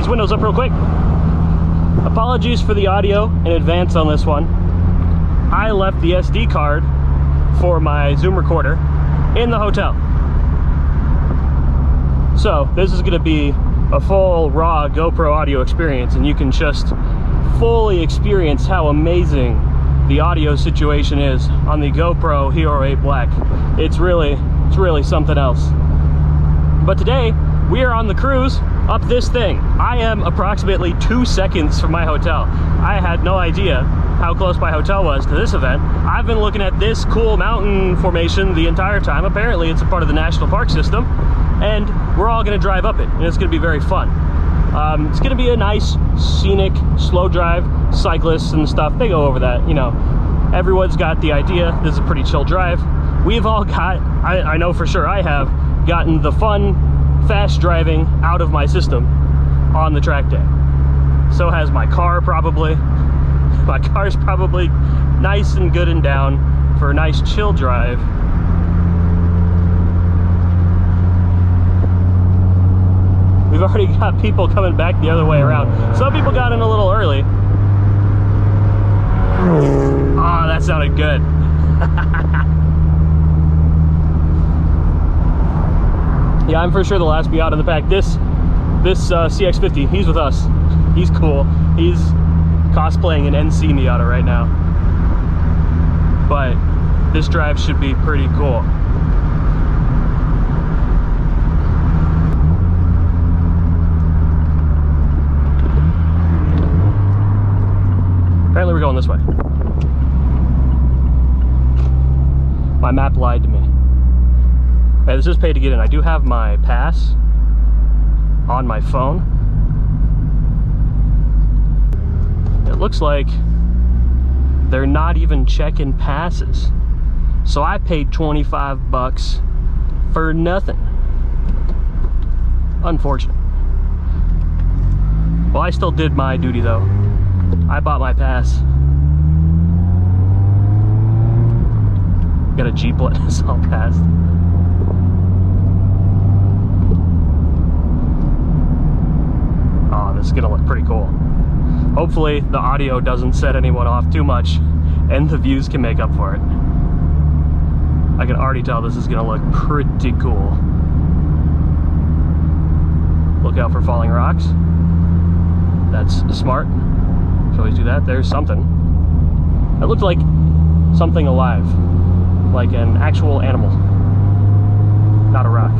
windows up real quick. Apologies for the audio in advance on this one. I left the SD card for my Zoom recorder in the hotel. So this is gonna be a full raw GoPro audio experience, and you can just fully experience how amazing the audio situation is on the GoPro Hero 8 Black. It's really something else. But today we are on the cruise up this thing. I am approximately 2 seconds from my hotel. I had no idea how close my hotel was to this event. I've been looking at this cool mountain formation the entire time. Apparently it's a part of the national park system, and we're all gonna drive up it, and it's gonna be very fun. It's gonna be a nice, scenic, slow drive. Cyclists and stuff, they go over that, you know. Everyone's got the idea. This is a pretty chill drive. We've all got, I know for sure I have, gotten the fun, fast driving out of my system on the track day. So has my car probably. My car's probably nice and good and down for a nice chill drive. We've already got people coming back the other way around. Some people got in a little early. Oh, that sounded good. Yeah, I'm for sure the last Miata in the pack. This CX-50, he's with us. He's cool. He's cosplaying an NC Miata right now. But this drive should be pretty cool. Apparently we're going this way. My map lied to me. Okay, this is pay to get in. I do have my pass on my phone. It looks like they're not even checking passes. So I paid 25 bucks for nothing. Unfortunate. Well, I still did my duty though. I bought my pass. Got a Jeep letting us all past. Oh, this is gonna look pretty cool. Hopefully the audio doesn't set anyone off too much and the views can make up for it. I can already tell this is gonna look pretty cool. Look out for falling rocks. That's smart. Should always do that. There's something. It looked like something alive. Like an actual animal. Not a rock.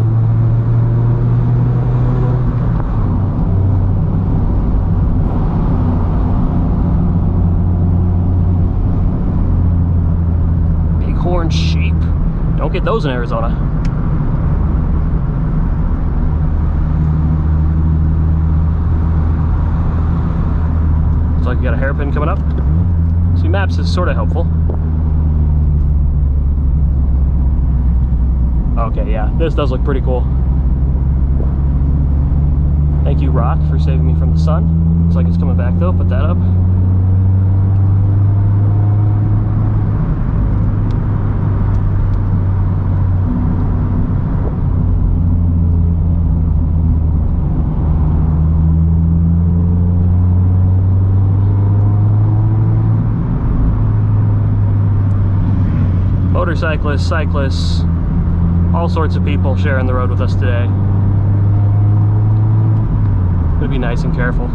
Bighorn sheep. Don't get those in Arizona. Looks like you got a hairpin coming up. See, maps is sort of helpful. Okay, yeah, this does look pretty cool. Thank you, rock, for saving me from the sun. Looks like it's coming back though. Put that up. Motorcyclists, cyclists, all sorts of people sharing the road with us today. Gonna be nice and careful.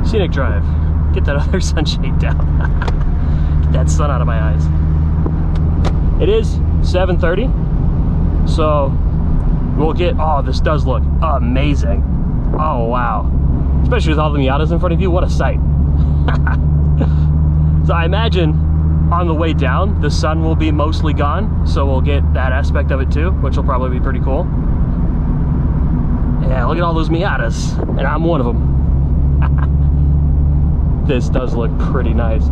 Scenic drive. Get that other sunshade down. Get that sun out of my eyes. It is 7:30, so we'll get, oh, this does look amazing. Oh, wow. Especially with all the Miatas in front of you, what a sight. So I imagine on the way down, the sun will be mostly gone, so we'll get that aspect of it too, which will probably be pretty cool. Yeah, look at all those Miatas, and I'm one of them. This does look pretty nice.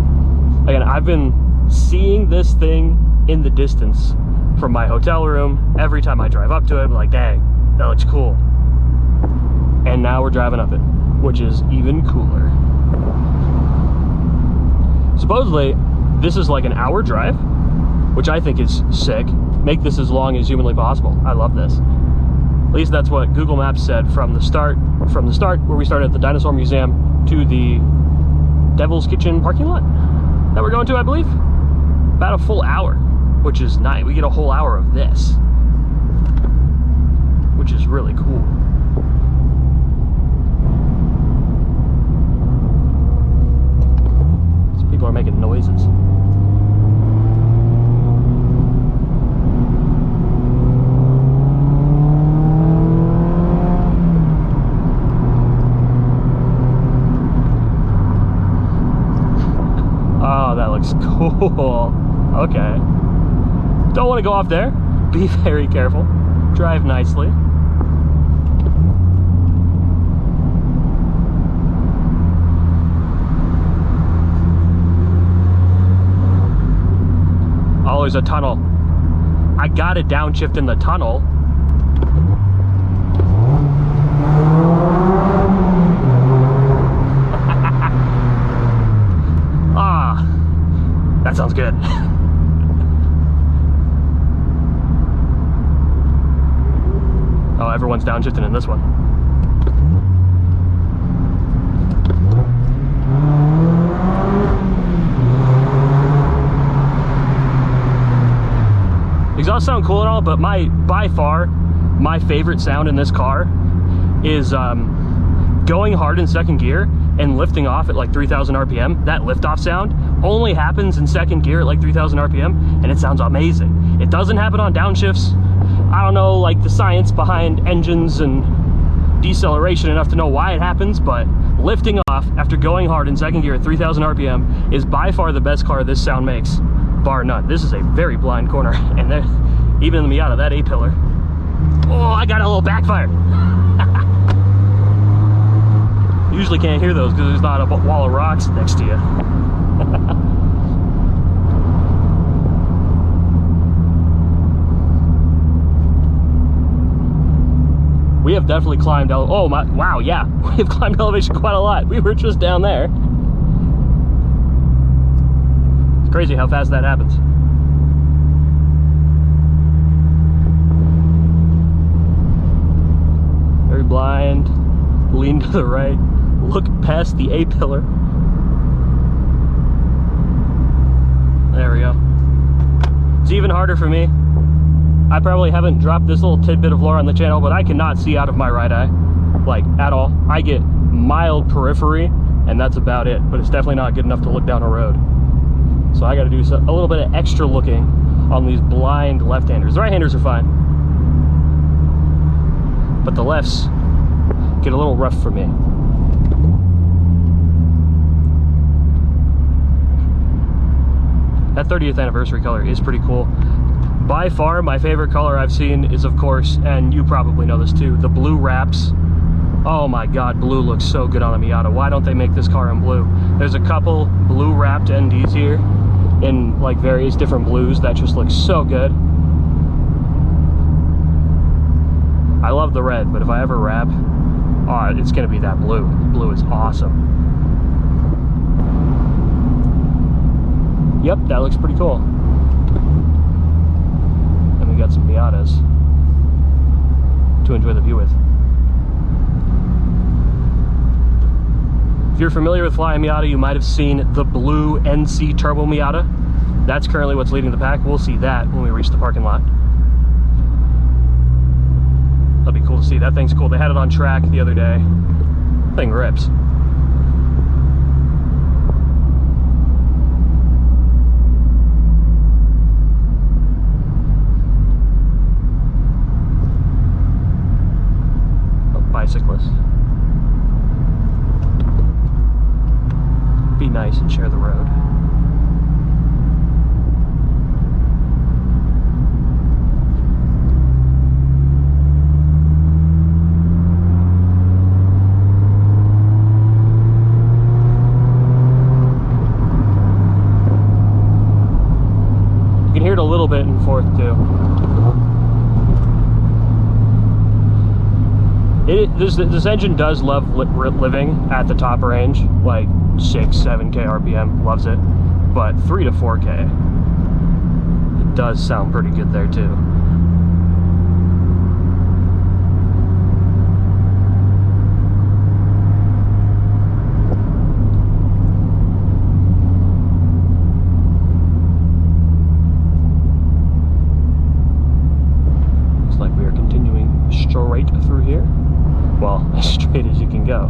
Again, I've been seeing this thing in the distance from my hotel room. Every time I drive up to it, I'm like, dang, that looks cool. And now we're driving up it, which is even cooler. Supposedly, this is like an hour drive, which I think is sick. Make this as long as humanly possible. I love this. At least that's what Google Maps said from the start where we started at the Dinosaur Museum to the Devil's Kitchen parking lot that we're going to, I believe. About a full hour, which is nice. We get a whole hour of this, which is really cool. These people are making noises. Oh, that looks cool. Okay. Don't want to go off there. Be very careful. Drive nicely. Oh, there's a tunnel. I got to downshift in the tunnel. Ah, that sounds good. Oh, everyone's downshifting in this one. Exhaust sound cool and all, but by far my favorite sound in this car is going hard in second gear and lifting off at like 3,000 RPM. That liftoff sound only happens in second gear at like 3,000 RPM, and it sounds amazing. It doesn't happen on downshifts. I don't know like the science behind engines and deceleration enough to know why it happens, but lifting off after going hard in second gear at 3,000 RPM is by far the best car this sound makes, bar none. This is a very blind corner, and there, even in the Miata, that A-pillar. Oh, I got a little backfire. Usually can't hear those because there's not a wall of rocks next to you. We have definitely climbed oh my, wow, yeah. We have climbed elevation quite a lot. We were just down there. It's crazy how fast that happens. Very blind. Lean to the right. Look past the A-pillar. There we go. It's even harder for me. I probably haven't dropped this little tidbit of lore on the channel, but I cannot see out of my right eye, like, at all. I get mild periphery, and that's about it, but it's definitely not good enough to look down a road. So I gotta do a little bit of extra looking on these blind left-handers. The right-handers are fine, but the lefts get a little rough for me. That 30th anniversary color is pretty cool. By far, my favorite color I've seen is, of course, and you probably know this too, the blue wraps. Oh my god, blue looks so good on a Miata. Why don't they make this car in blue? There's a couple blue wrapped NDs here in like various different blues that just look so good. I love the red, but if I ever wrap, oh, it's gonna be that blue. Blue is awesome. Yep, that looks pretty cool. And we got some Miatas to enjoy the view with. If you're familiar with Flyin Miata, you might have seen the blue NC Turbo Miata. That's currently what's leading the pack. We'll see that when we reach the parking lot. That'll be cool to see. That thing's cool. They had it on track the other day. Thing rips. Bicyclists. Be nice and share the road. You can hear it a little bit in fourth too. This engine does love living at the top range, like 6-7K RPM, loves it, but 3 to 4K, it does sound pretty good there too. well, as straight as you can go.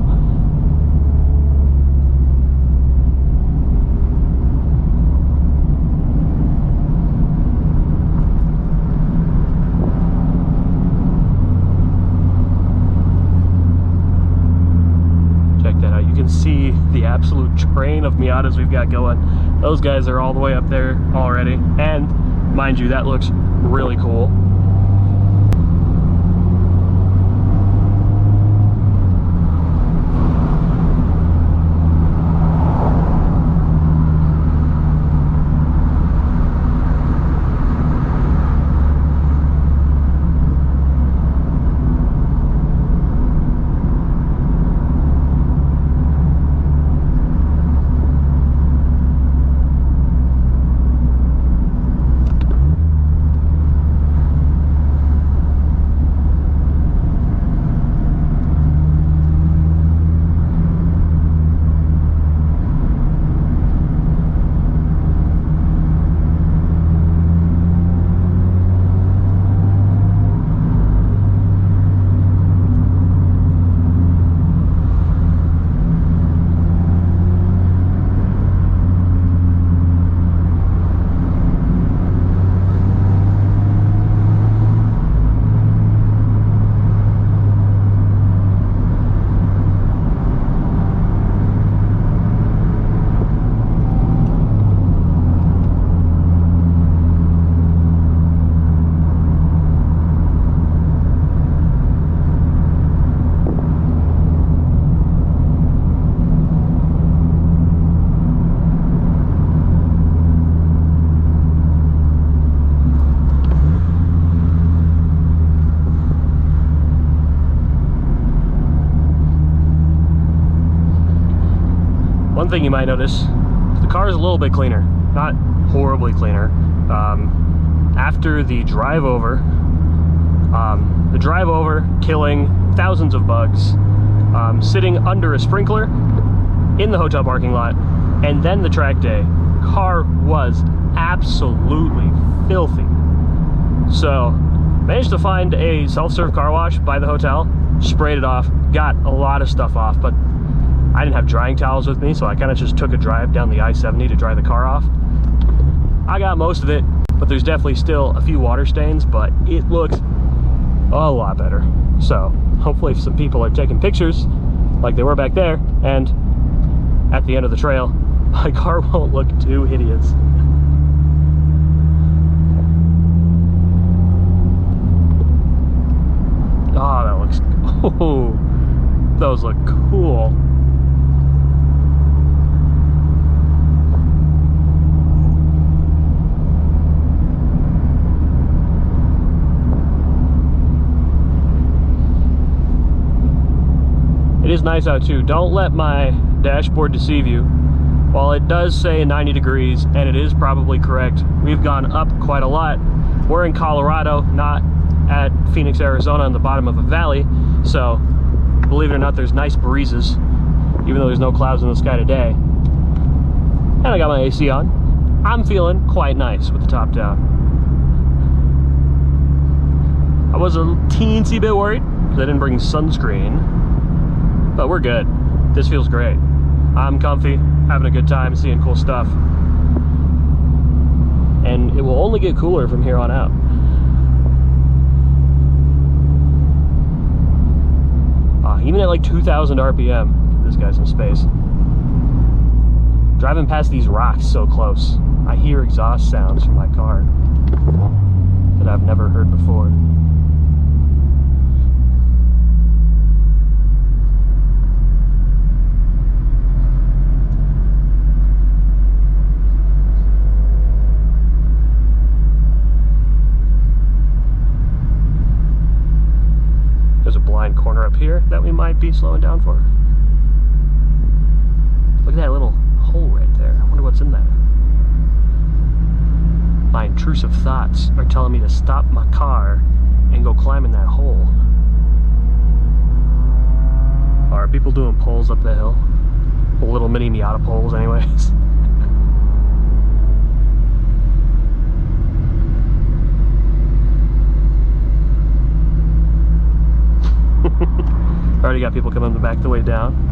Check that out. You can see the absolute train of Miatas we've got going. Those guys are all the way up there already. And mind you, that looks really cool. One thing you might notice, the car is a little bit cleaner, not horribly cleaner. After the drive over killing thousands of bugs, sitting under a sprinkler in the hotel parking lot, and then the track day, car was absolutely filthy. So managed to find a self-serve car wash by the hotel, sprayed it off, got a lot of stuff off, but I didn't have drying towels with me, so I kind of just took a drive down the I-70 to dry the car off. I got most of it, but there's definitely still a few water stains, but it looks a lot better. So hopefully if some people are taking pictures like they were back there and at the end of the trail, my car won't look too hideous. Oh, that looks, oh, those look cool. It is nice out too. Don't let my dashboard deceive you. While it does say 90 degrees, and it is probably correct, we've gone up quite a lot. We're in Colorado, not at Phoenix, Arizona, on the bottom of a valley. So, believe it or not, there's nice breezes, even though there's no clouds in the sky today. And I got my AC on. I'm feeling quite nice with the top down. I was a teensy bit worried because I didn't bring sunscreen. But we're good. This feels great. I'm comfy, having a good time, seeing cool stuff. And it will only get cooler from here on out. Even at like 2,000 RPM, this guy's in space. Driving past these rocks so close, I hear exhaust sounds from my car that I've never heard before. There's a blind corner up here that we might be slowing down for. Look at that little hole right there. I wonder what's in there. My intrusive thoughts are telling me to stop my car and go climb in that hole. Are people doing poles up the hill? Little mini Miata poles anyways. already got people coming back the way down.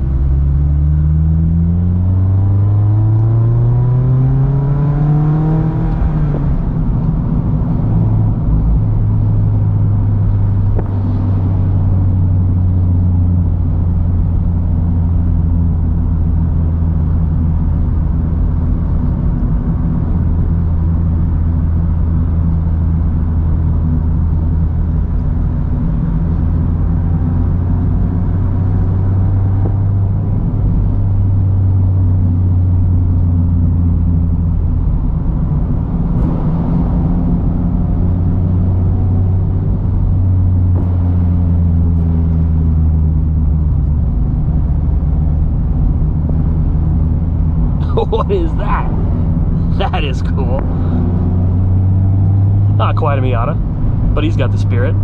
What is that? That is cool. Not quite a Miata, but he's got the spirit.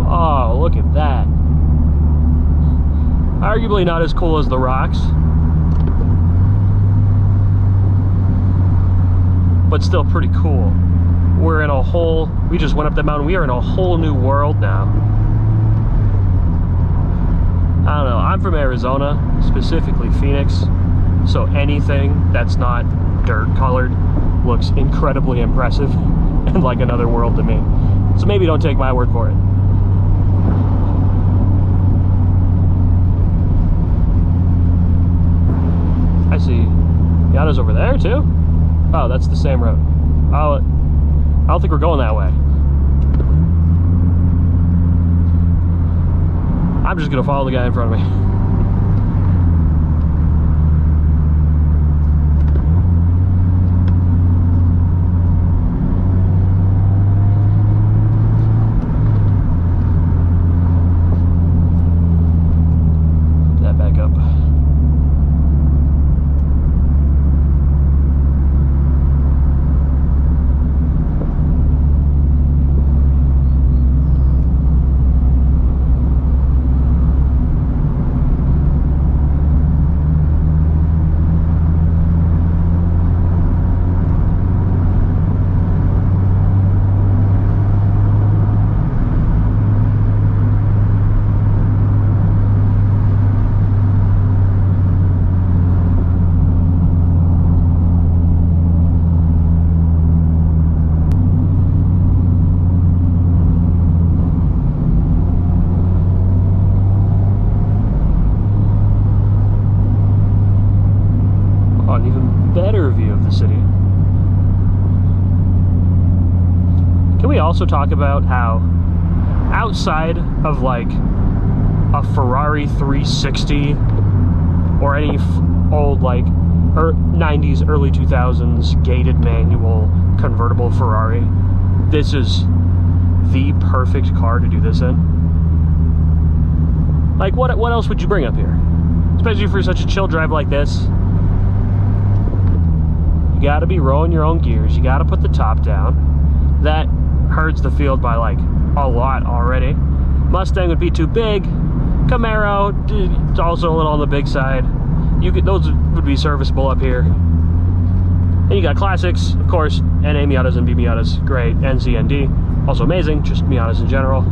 Oh, look at that. Arguably not as cool as the rocks, but still pretty cool. We're in a whole, we just went up that mountain, we are in a whole new world now. I don't know, I'm from Arizona, specifically Phoenix, so anything that's not dirt colored looks incredibly impressive and like another world to me. So maybe don't take my word for it. I see Miatas over there too? Oh, that's the same road. Oh, I don't think we're going that way. I'm just gonna follow the guy in front of me. That back up. Also talk about how outside of like a Ferrari 360 or any old like 90s, early 2000s gated manual convertible Ferrari, this is the perfect car to do this in. Like what else would you bring up here? Especially for such a chill drive like this. You gotta be rolling your own gears, you gotta put the top down. That herds the field by like a lot already. Mustang would be too big. Camaro, it's also a little on the big side. Those would be serviceable up here. And you got classics, of course, NA Miatas and B Miatas, great. NC and D, also amazing. Just Miatas in general.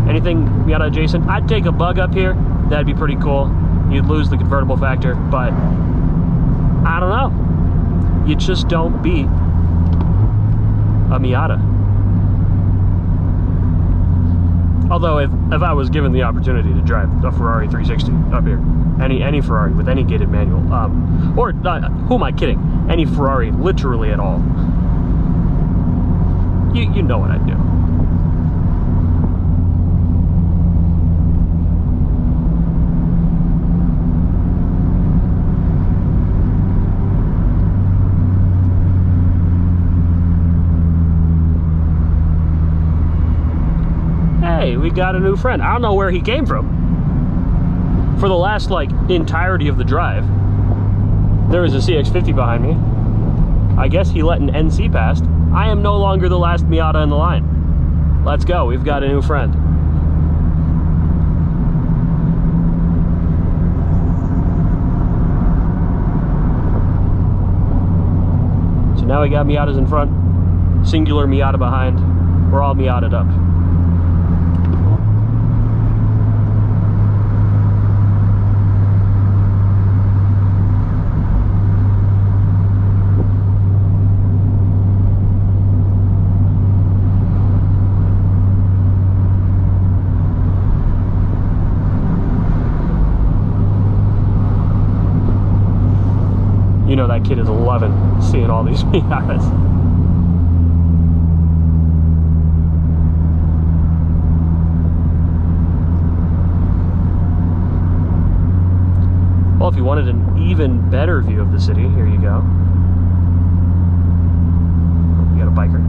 Anything Miata adjacent, I'd take a Bug up here. That'd be pretty cool. You'd lose the convertible factor, but I don't know. You just don't beat a Miata. Although if I was given the opportunity to drive a Ferrari 360 up here, any Ferrari with any gated manual, or who am I kidding? Any Ferrari literally at all, you know what I'd do. We got a new friend. I don't know where he came from. For the last like entirety of the drive, there was a CX-50 behind me. I guess he let an NC past. I am no longer the last Miata in the line. Let's go. We've got a new friend. now we got Miatas in front, singular Miata behind. We're all Miata'd up. You know that kid is loving seeing all these Miatas. Well, if you wanted an even better view of the city, here you go. You got a biker.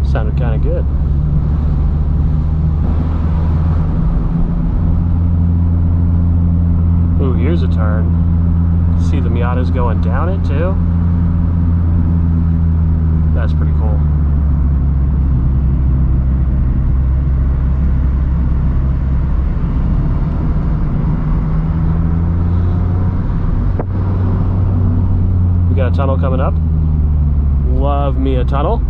Sounded kind of good. Ooh, here's a turn. See the Miata's going down it too. That's pretty cool. We got a tunnel coming up. Love me a tunnel.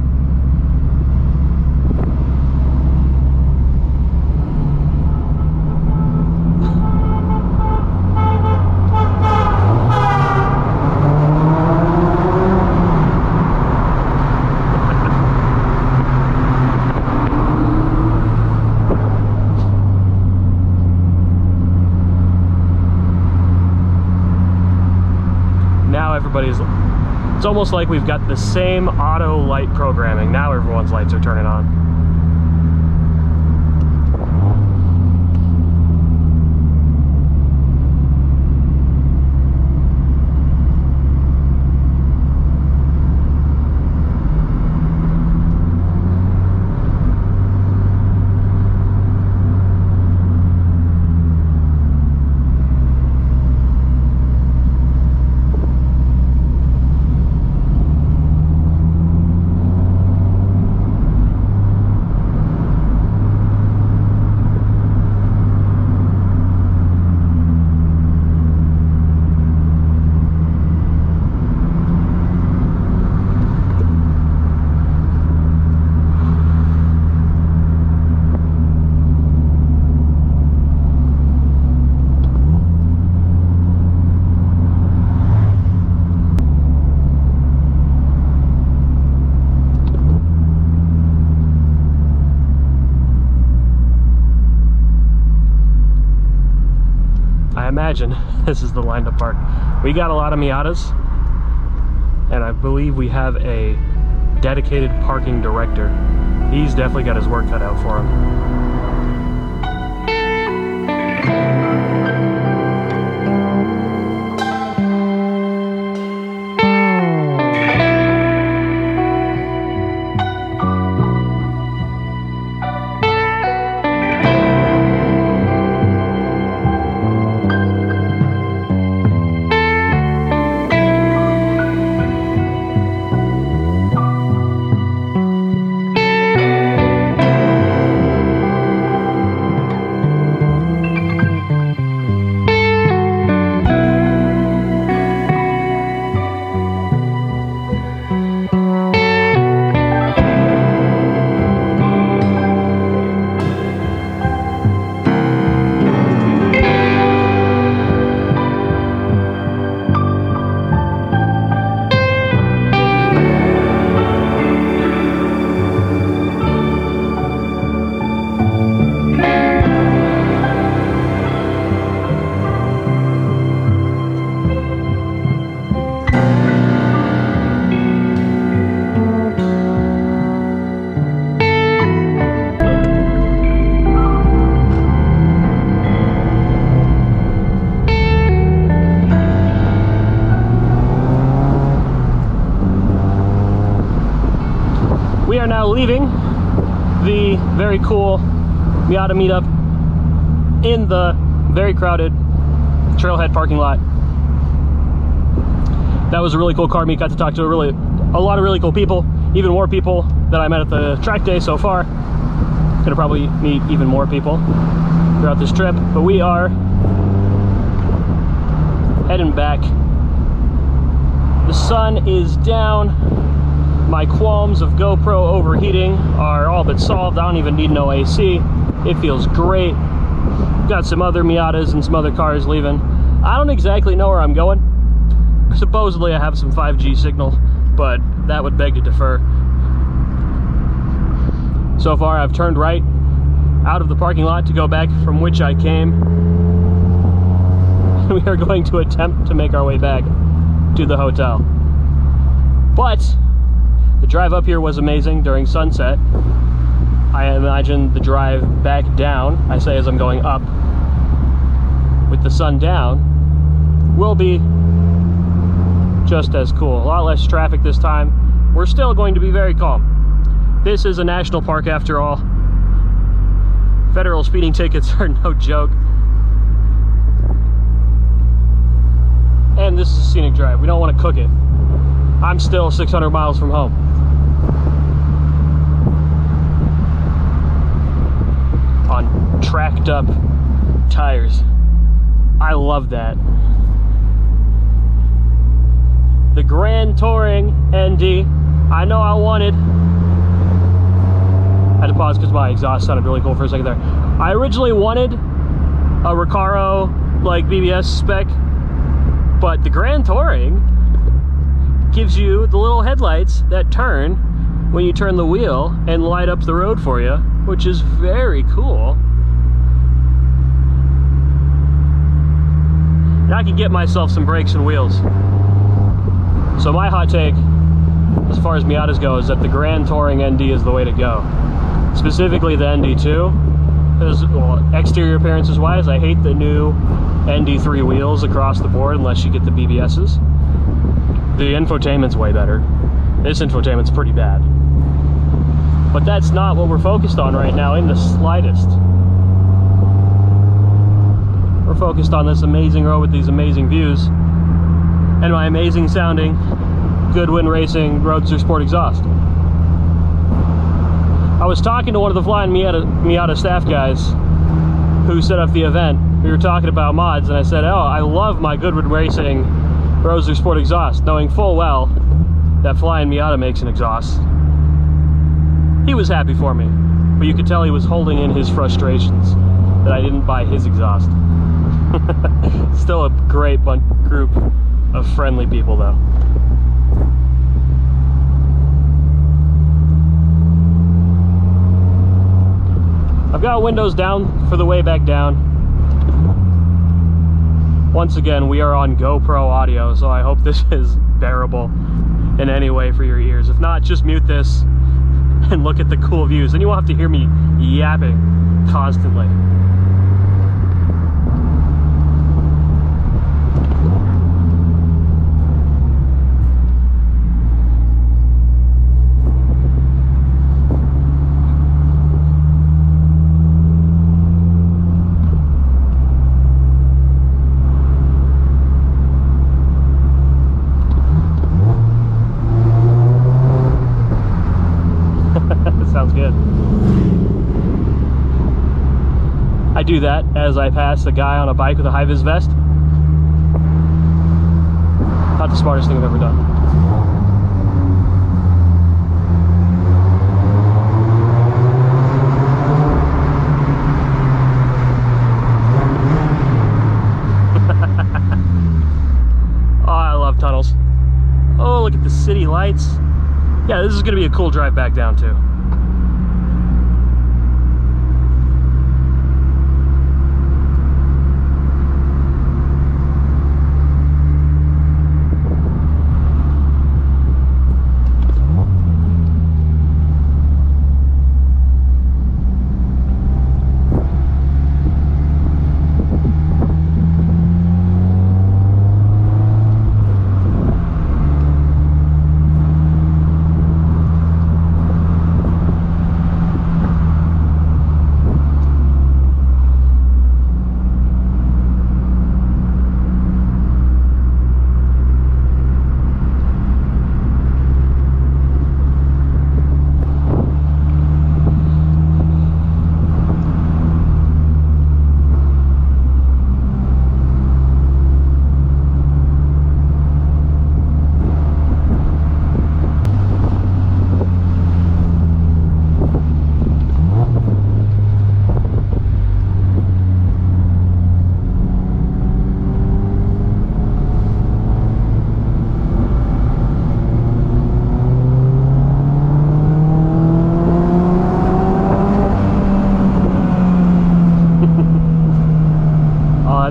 Now everybody's, it's almost like we've got the same auto light programming. Now everyone's lights are turning on. I imagine this is the lined up park. We got a lot of Miatas, and I believe we have a dedicated parking director. He's definitely got his work cut out for him. we are now leaving the very cool Miata meetup in the very crowded Trailhead parking lot. That was a really cool car meet. Got to talk to a lot of really cool people, even more people that I met at the track day so far. Gonna probably meet even more people throughout this trip, but we are heading back. The sun is down. My qualms of GoPro overheating are all but solved. I don't even need no AC. It feels great. Got some other Miatas and some other cars leaving. I don't exactly know where I'm going. Supposedly I have some 5G signal, but that would beg to defer. So far I've turned right out of the parking lot to go back from which I came. We are going to attempt to make our way back to the hotel. But the drive up here was amazing during sunset. I imagine the drive back down, I say as I'm going up, with the sun down, will be just as cool. A lot less traffic this time. We're still going to be very calm. This is a national park after all. Federal speeding tickets are no joke. And this is a scenic drive. We don't want to cook it. I'm still 600 miles from home. On tracked up tires. I love that. The Grand Touring ND. I know I wanted. I had to pause because my exhaust sounded really cool for a second there. I originally wanted a Recaro like BBS spec, but the Grand Touring gives you the little headlights that turn when you turn the wheel and light up the road for you, which is very cool. And I can get myself some brakes and wheels. So my hot take, as far as Miatas go, is that the Grand Touring ND is the way to go. Specifically the ND2. Well, exterior appearances wise, I hate the new ND3 wheels across the board unless you get the BBSs. The infotainment's way better. This infotainment's pretty bad. But that's not what we're focused on right now in the slightest. We're focused on this amazing road with these amazing views and my amazing sounding Goodwin Racing Roadster Sport exhaust. I was talking to one of the Flyin Miata staff guys who set up the event. We were talking about mods and I said, oh, I love my Goodwin Racing Roadster Sport exhaust, knowing full well that Flyin Miata makes an exhaust. He was happy for me, but you could tell he was holding in his frustrations that I didn't buy his exhaust. Still a great group of friendly people though. I've got windows down for the way back down. Once again, we are on GoPro audio, so I hope this is bearable in any way for your ears. If not, just mute this and look at the cool views. Then you won't have to hear me yapping constantly. Sounds good. I do that as I pass a guy on a bike with a high-vis vest. Not the smartest thing I've ever done. Oh, I love tunnels. Oh, look at the city lights. Yeah, this is going to be a cool drive back down too.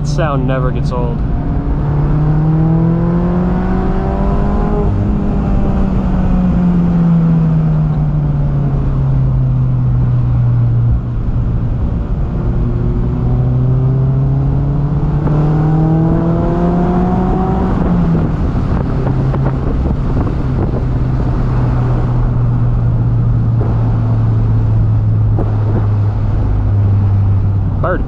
sound never gets old. Bird.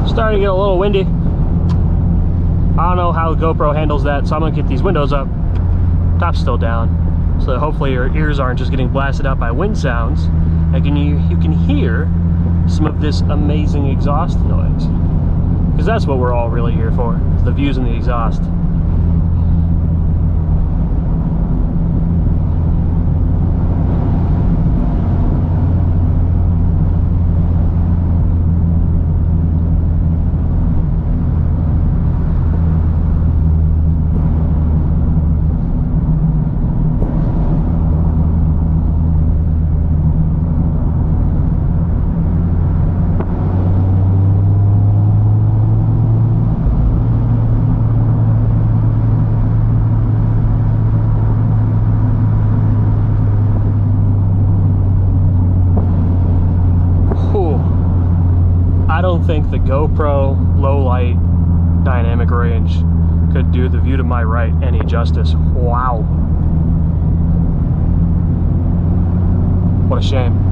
Starting to get a little windy. I don't know how the GoPro handles that, so I'm gonna get these windows up. Top's still down, so that hopefully your ears aren't just getting blasted out by wind sounds. And you can hear some of this amazing exhaust noise, because that's what we're all really here for, is the views and the exhaust. I don't think the GoPro low light dynamic range could do the view to my right any justice. Wow. What a shame.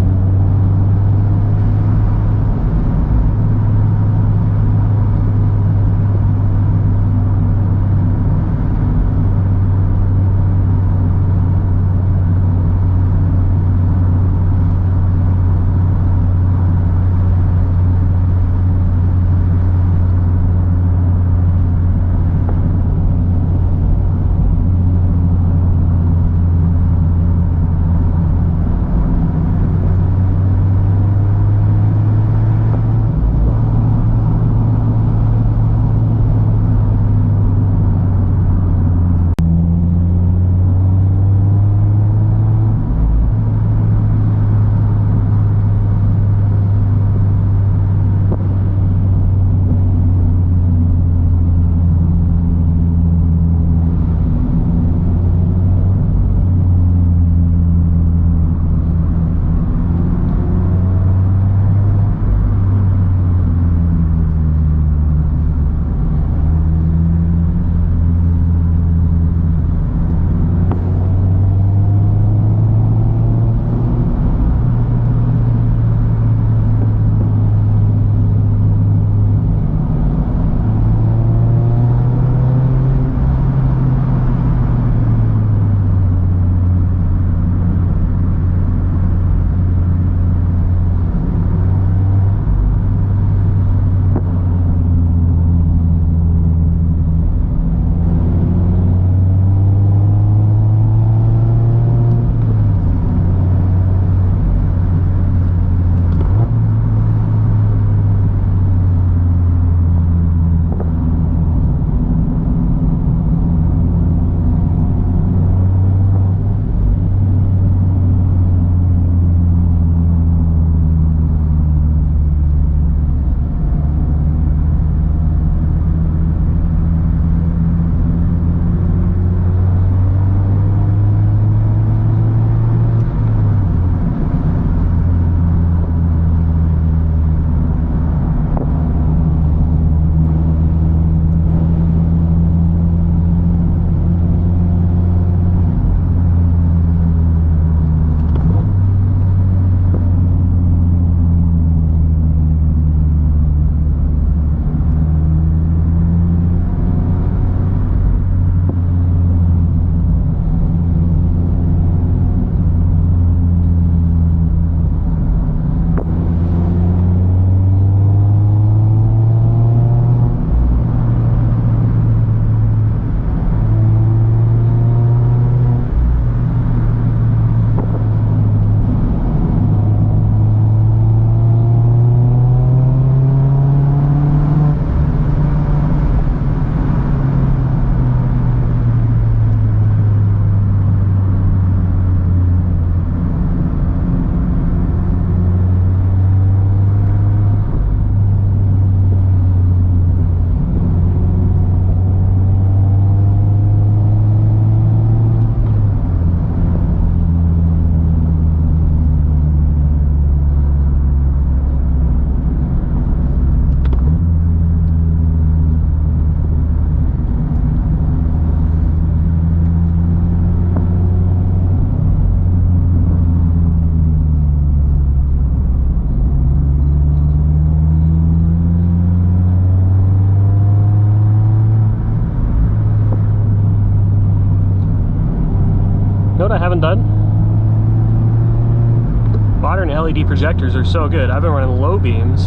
LED projectors are so good. I've been running low beams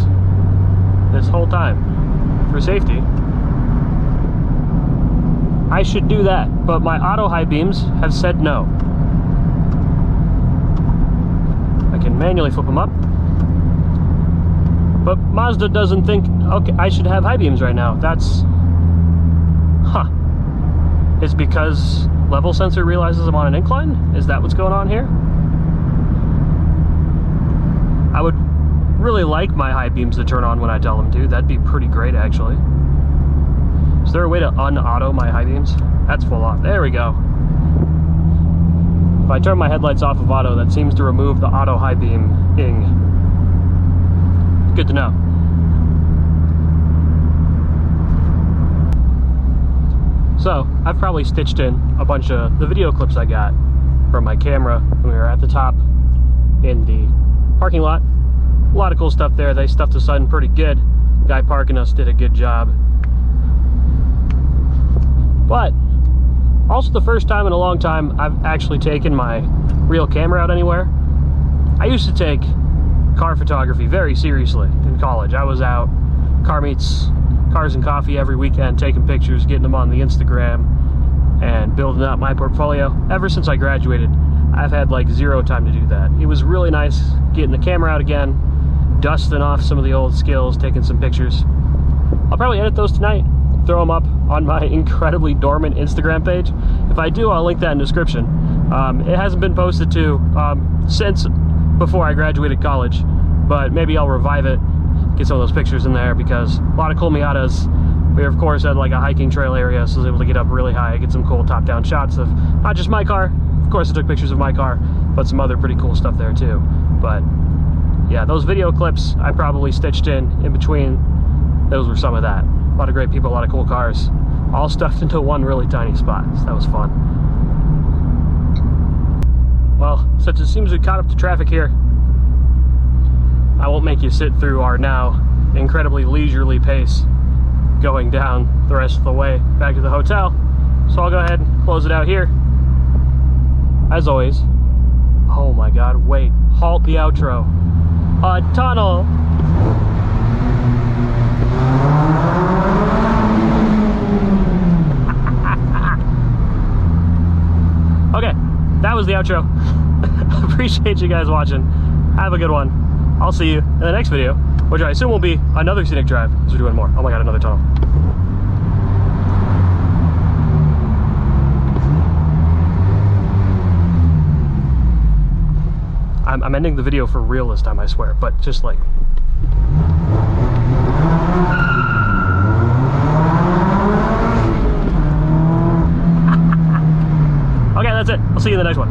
this whole time for safety. I should do that, but my auto high beams have said no. I can manually flip them up, but Mazda doesn't think, okay, I should have high beams right now. That's, It's because level sensor realizes I'm on an incline? Is that what's going on here? I would really like my high beams to turn on when I tell them to. That'd be pretty great, actually. Is there a way to un-auto my high beams? That's full off. There we go. If I turn my headlights off of auto, that seems to remove the auto high beam-ing. Good to know. So, I've probably stitched in a bunch of the video clips I got from my camera when we were at the top in the parking lot. A lot of cool stuff there. They stuffed the sun pretty good. The guy parking us did a good job. But also the first time in a long time I've actually taken my real camera out anywhere. I used to take car photography very seriously in college. I was out car meets, cars and coffee every weekend, taking pictures, getting them on the Instagram, and building up my portfolio. Ever since I graduated, I've had like zero time to do that. It was really nice getting the camera out again, dusting off some of the old skills, taking some pictures. I'll probably edit those tonight, throw them up on my incredibly dormant Instagram page. If I do, I'll link that in the description. It hasn't been posted to since before I graduated college, but maybe I'll revive it, get some of those pictures in there, because a lot of cool Miatas. We of course had like a hiking trail area, so I was able to get up really high, get some cool top-down shots of not just my car. Of course I took pictures of my car, but some other pretty cool stuff there too. But yeah, those video clips I probably stitched in between. Those were some of that. A lot of great people, a lot of cool cars, all stuffed into one really tiny spot. So that was fun. Well, since it seems we caught up to traffic here, I won't make you sit through our now incredibly leisurely pace going down the rest of the way back to the hotel. So I'll go ahead and close it out here. As always, oh my God, wait, halt the outro. A tunnel. Okay, that was the outro. Appreciate you guys watching. Have a good one. I'll see you in the next video, which I assume will be another scenic drive, because we're doing more. Oh my God, another tunnel. I'm ending the video for real this time, I swear, but just like... Okay, that's it. I'll see you in the next one.